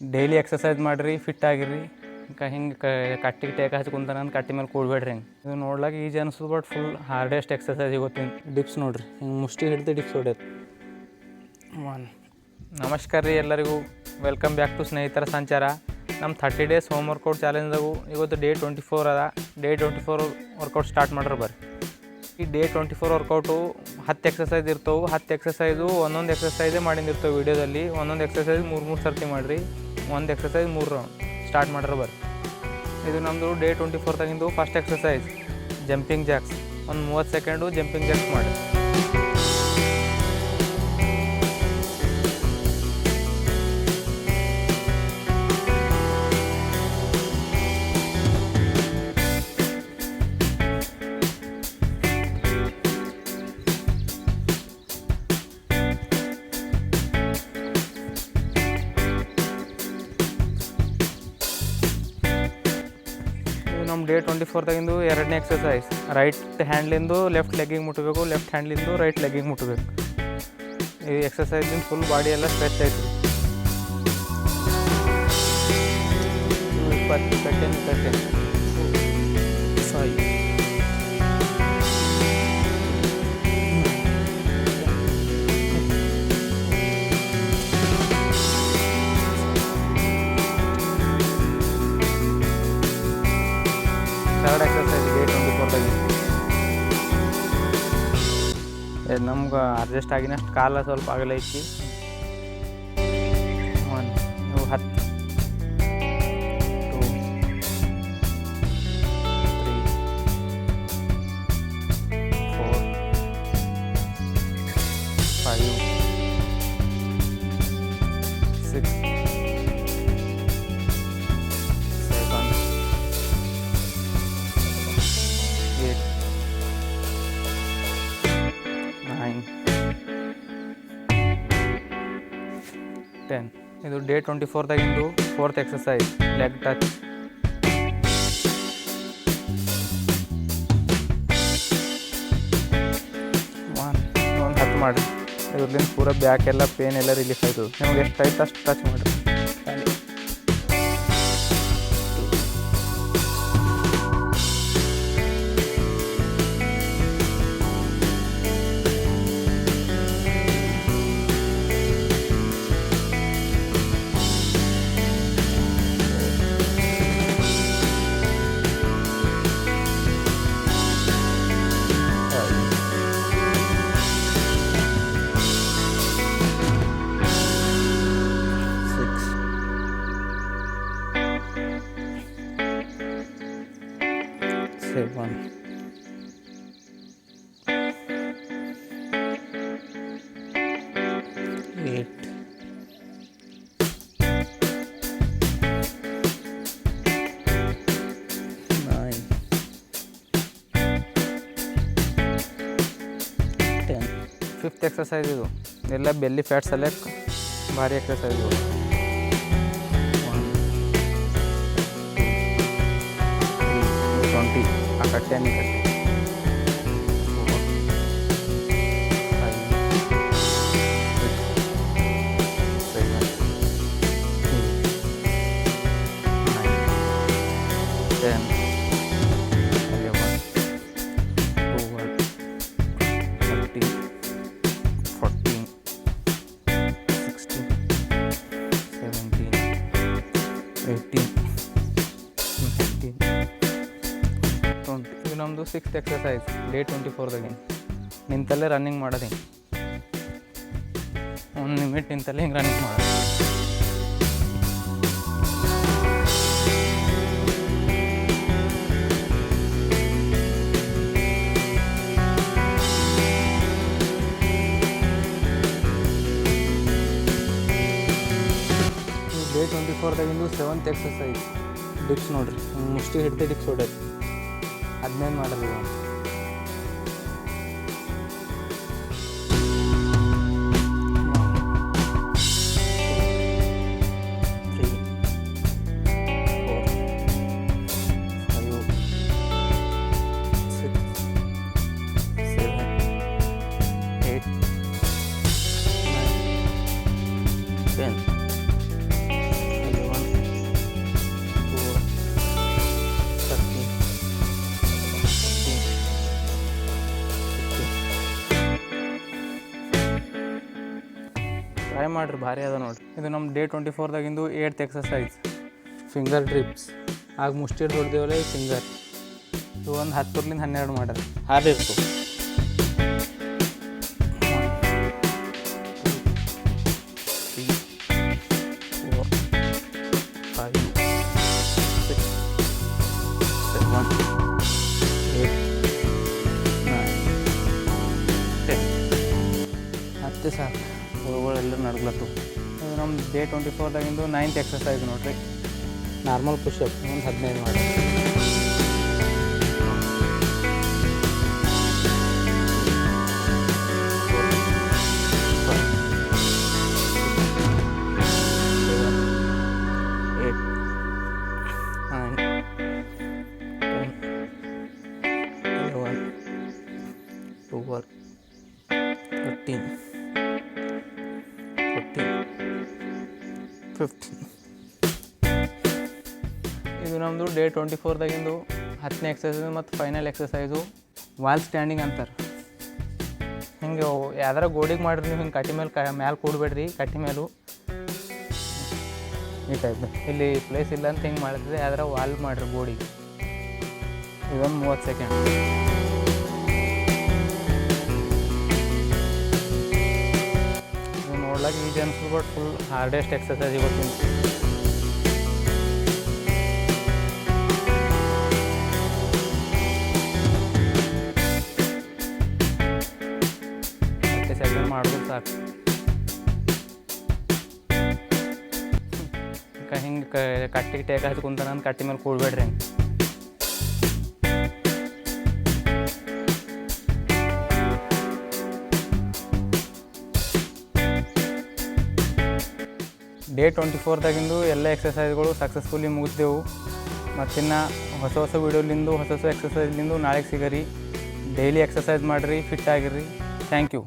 Daily exercise ಮಾಡಿರಿ, fit ಆಗಿರಿ. ಹಿಂಗೆ ಕಟ್ಟಿಗೆ ಟೇಕ ಹಚ್ಚಿ ಕುಂತಾನ ಕಟ್ಟಿ ಮೇಲೆ ಕೂಡಬೇಡ್ರಿ. ಹಿಂಗೆ ಇದು ನೋಡ್ಲಾಕ ಈಜಿ ಅನಿಸ್ತದೆ, ಬಟ್ ಫುಲ್ ಹಾರ್ಡೆಸ್ಟ್ ಎಕ್ಸಸೈಸ್ ಗೊತ್ತೀನಿ. ಡಿಪ್ಸ್ ನೋಡಿರಿ, ಹಿಂಗೆ ಮುಷ್ಟಿ ಹಿಡ್ದು ಡಿಪ್ಸ್ ಹೊಡ್ಯೋದು. ನಮಸ್ಕಾರ ರೀ ಎಲ್ಲರಿಗೂ, ವೆಲ್ಕಮ್ ಬ್ಯಾಕ್ ಟು ಸ್ನೇಹಿತರ ಸಂಚಾರ. ನಮ್ಮ 30 ಡೇಸ್ ಹೋಮ್ ವರ್ಕೌಟ್ ಚಾಲೆಂಜ್ದಾಗೂ ಇವತ್ತು ಡೇ 24 ಅದ. ಡೇ 24 ವರ್ಕೌಟ್ ಸ್ಟಾರ್ಟ್ ಮಾಡ್ರೆ ಬರ್ರಿ. ಈ ಡೇ 24 ವರ್ಕೌಟು 10 ಎಕ್ಸಸೈಸ್ ಇರ್ತವೆ. 10 ಎಕ್ಸಸೈಸು ಒಂದೊಂದು ಎಕ್ಸಸೈಸೇ ಮಾಡಿದಿರ್ತವೆ ವೀಡಿಯೋದಲ್ಲಿ. ಒಂದೊಂದು ಎಕ್ಸಸೈಸ್ 3 ಸರ್ತಿ ಮಾಡಿರಿ. ಒಂದು ಎಕ್ಸಸೈಸ್ 3 ರೌಂಡ್ ಸ್ಟಾರ್ಟ್ ಮಾಡ್ರೆ ಬರ್ರಿ. ಇದು ನಮ್ಮದು ಡೇ 24 ತಗಿಂದು ಫಸ್ಟ್ ಎಕ್ಸಸೈಸ್ ಜಂಪಿಂಗ್ ಜಾಕ್ಸ್. ಒಂದು 30 ಸೆಕೆಂಡು ಜಂಪಿಂಗ್ ಜಾಕ್ಸ್ ಮಾಡಿ. ನಮ್ಮ ಡೇ 24 ತಗಿಂದು ಎರಡನೇ ಎಕ್ಸಸೈಸ್ ರೈಟ್ ಹ್ಯಾಂಡ್ಲಿಂದು ಲೆಫ್ಟ್ ಲೆಗ್ಗಿಗೆ ಮುಟ್ಟಬೇಕು, ಲೆಫ್ಟ್ ಹ್ಯಾಂಡ್ಲಿಂದು ರೈಟ್ ಲೆಗ್ಗಿಗೆ ಮುಟ್ಟಬೇಕು. ಈ ಎಕ್ಸಸೈಸಿಂದ ಫುಲ್ ಬಾಡಿ ಎಲ್ಲ ಸ್ಟ್ರೆಚ್ ಆಯ್ತು. 20 ಕಟ್ಟೆ 5 ಥರ್ಡ್ ಎಕ್ಸಸೈಸ್ ಡೇ 24 ತಗಿಂದು. ನಮ್ಗೆ ಅಡ್ಜಸ್ಟ್ ಆಗಿನಷ್ಟು ಕಾಲ ಸ್ವಲ್ಪ ಆಗಲೈತಿ. 1 10 2 3 4 5 6 10. ಇದು day 24 ತಗಿಂದು 4th exercise leg touch. ಒಂದು 10 ಮಾಡಿರಿ. ಇದ್ರಲ್ಲಿಂದ ಪೂರ ಬ್ಯಾಕ್ ಎಲ್ಲ ಪೇನ್ ಎಲ್ಲ ರಿಲೀಫ್ ಆಯ್ತದೆ. ನಿಮ್ಗೆ ಎಷ್ಟು ಆಯ್ತು ಅಷ್ಟು ಟಚ್ ಮಾಡಿರಿ. Save 1 8 9 10. 5th ಎಕ್ಸಸೈಸ್ ಇದು ಎಲ್ಲ ಬೆಲ್ಲಿ ಫ್ಯಾಟ್ ಸೆಲೆಕ್ಟ್ ಭಾರಿ ಎಕ್ಸಸೈಸ್ ಇದು. 20 ಆ ಕಟ್ಟೆ 4 5 6 7 8 9 10 11 12 13 14 16 17 18 19 ಇದು ನಮ್ಮದು 6th ಎಕ್ಸಸೈಸ್ ಡೇ 24 ತಗಿಂದು. ನಿಂತಲ್ಲೇ ರನ್ನಿಂಗ್ ಮಾಡೋದು. ಹಿಂಗೆ 1 ನಿಮಿಟ್ ನಿಂತಲ್ಲೇ ಹಿಂಗೆ ರನ್ನಿಂಗ್ ಮಾಡೋದು. ಡೇ 24 ತಗಿಂದು 7th ಎಕ್ಸಸೈಸ್ ಡಿಪ್ಸ್ ನೋಡಿರಿ. ಮುಷ್ಟಿ ಹಿಡ್ದು ಡಿಪ್ಸ್ ಹೊಡ್ಯೋದು. 15 ಮಾಡಿರಿ. 10 11 ಮಾಡಿರಿ, ಭಾರಿ ಅದ ನೋಡಿರಿ. ಇದು ನಮ್ಮ ಡೇ 24ದಾಗಿಂದು 8th ಎಕ್ಸಸೈಸ್, ಫಿಂಗರ್ ಡ್ರಿಪ್ಸ್. ಆಗ ಮುಷ್ಟಿಡ್ ಹೊಡೆದೇವಲ್ಲ ಈ ಫಿಂಗರ್, ಇದು ಒಂದು 10ರಿಂದ 12 ಮಾಡ್ರಿ, ಹಾರಿರ್ತು. 10 ಸಾಕು, ಗೋಳುಗಳೆಲ್ಲ ನಡ್ಲತ್ತು. ಇದು ನಮ್ಮ ಡೇ 24ದಾಗಿಂದು 9th ಎಕ್ಸಸೈಸ್ ನೋಡಿರಿ, ನಾರ್ಮಲ್ ಪುಷಪ್ ಒಂದು 15 ಮಾಡಿ. ಇದು ನಮ್ಮದು ಡೇ 24ದಾಗಿಂದು 10ನೇ ಎಕ್ಸಸೈಸ್ ಮತ್ತು ಫೈನಲ್ ಎಕ್ಸಸೈಸು ವಾಲ್ ಸ್ಟ್ಯಾಂಡಿಂಗ್ ಅಂತಾರೆ. ಹಿಂಗೆ ಯಾವ್ದಾರ ಗೋಡಿಗೆ ಮಾಡಿರಿ ನೀವು, ಹಿಂಗೆ ಕಟ್ಟಿ ಮೇಲೆ ಕೂಡಬೇಡ್ರಿ, ಕಟ್ಟಿ ಮೇಲೂ ಈ ಟೈಪ್. ಇಲ್ಲಿ ಪ್ಲೇಸ್ ಇಲ್ಲ ಅಂತ ಹಿಂಗೆ ಮಾಡಿದ್ರೆ ಯಾವ್ದಾರ ವಾಲ್ ಮಾಡಿರಿ ಗೋಡಿಗೆ. ಇದೊಂದು 30 ಸೆಕೆಂಡ್. ಇದು ನೋಡ್ಲಾಕ ಈಜಿ ಅನ್ಸು, ಬಟ್ ಫುಲ್ ಹಾರ್ಡೆಸ್ಟ್ ಎಕ್ಸಸೈಸ್ ಇವತ್ತಿನ. ಸೆಕೆಂಡ್ ಮಾಡಿದ್ರು ಸಾಕು. ಹಿಂಗೆ ಕಟ್ಟಿಗೆ ಟೇಕ್ ಹಚ್ಚಿ ಕುಂತಾನ ಅಂತ ಕಟ್ಟಿ ಮೇಲೆ ಕೂಡ್ಬೇಡ್ರಿ. ಹಿಂಗೆ ಡೇ 24ದಾಗಿಂದು ಎಲ್ಲ ಎಕ್ಸಸೈಸ್ಗಳು ಸಕ್ಸಸ್ಫುಲಿ ಮುಗಿಸ್ದೆವು. ಮತ್ತಿನ್ನು ಹೊಸ ವೀಡಿಯೋಲಿಂದು ಹೊಸ ಎಕ್ಸಸೈಸ್ಲಿಂದು ನಾಳೆಗೆ ಸಿಗರಿ. ಡೈಲಿ ಎಕ್ಸಸೈಸ್ ಮಾಡಿರಿ, ಫಿಟ್ ಆಗಿರ್ರಿ. Thank you.